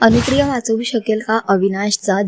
अनुप्रिया वाचवू शकेल का अविनाशचा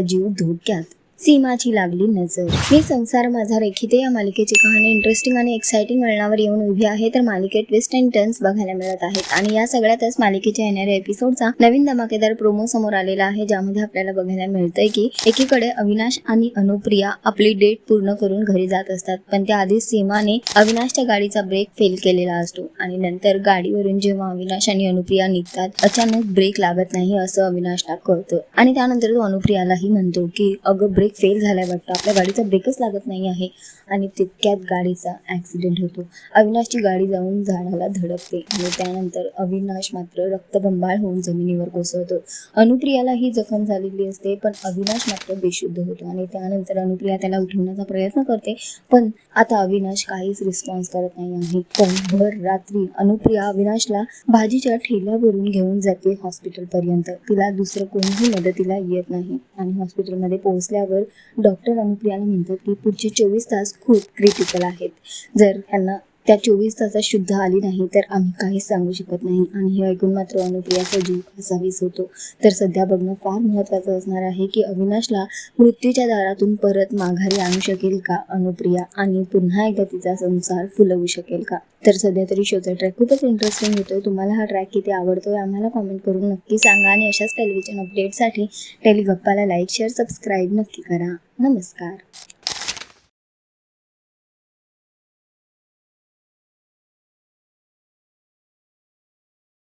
जीव धोक्यात. सीमाची लागली नजर. मी संसार माझा रेखिते या मालिकेची कहाणी इंटरेस्टिंग आणि एक्साइटिंग वळणावर येऊन उभी आहे. तर मालिकेत ट्विस्ट अँड टर्न्स बघायला मिळत आहेत आणि या सगळ्यातच मालिकेच्या येणाऱ्या एपिसोडचा नवीन धमाकेदार प्रोमो समोर आलेला आहे, ज्यामध्ये आपल्याला बघायला मिळतंय की एकीकडे अविनाश आणि अनुप्रिया आपली डेट पूर्ण करून घरी जात असतात, पण त्याआधी सीमाने अविनाशच्या गाडीचा ब्रेक फेल केलेला असतो आणि नंतर गाडीवरून जेव्हा अविनाश आणि अनुप्रिया निघतात, अचानक ब्रेक लागत नाही असं अविनाशला कळतं आणि त्यानंतर तो अनुप्रियालाही म्हणतो की अगं ब्रेक फेल झालाय वाटतं, आपल्या गाडीचा ब्रेकच लागत नाही आहे. आणि तितक्यात गाडीचा ऍक्सिडेंट होतो. अविनाशची गाडी जाऊन झाडाला धडकते आणि त्यानंतर अविनाश मात्र रक्तबंबाळ होऊन जमिनीवर कोसळतो. अनुप्रियालाही जखम झालेली असते, पण अविनाश मात्र बेशुद्ध होतो आणि त्यानंतर अनुप्रिया त्याला उठवण्याचा प्रयत्न करते, पण आता अविनाश काहीच रिस्पॉन्स करत नाही आहे. पण भर रात्री अनुप्रिया अविनाशला भाजीच्या ठेल्यावरून घेऊन जाते हॉस्पिटलपर्यंत. तिला दुसरं कोणीही मदतीला येत नाही आणि हॉस्पिटलमध्ये पोहोचल्यावर डॉक्टर अनुप्रियाला म्हणतात की पुढचे 24 तास खूप क्रिटिकल आहेत. जर त्यांना त्या 24 तासात शुद्ध आली नाही तर आम्ही काहीच सांगू शकत नाही. आणि हे ऐकून मात्र अनुप्रियाचा जीव कसावीस होतो. तर सध्या बघणं फार महत्त्वाचं असणार आहे की अविनाशला मृत्यूच्या दारातून परत माघारी आणू शकेल का अनुप्रिया आणि पुन्हा एकदा तिचा संसार फुलवू शकेल का. तर सध्या तरी शोचा ट्रॅक खूपच इंटरेस्टिंग होतोय. तुम्हाला हा ट्रॅक किती आवडतोय आम्हाला कॉमेंट करून नक्की सांगा आणि अशाच टेलिव्हिजन अपडेटसाठी टेलिगप्पाला लाईक, शेअर, सबस्क्राईब नक्की करा. नमस्कार.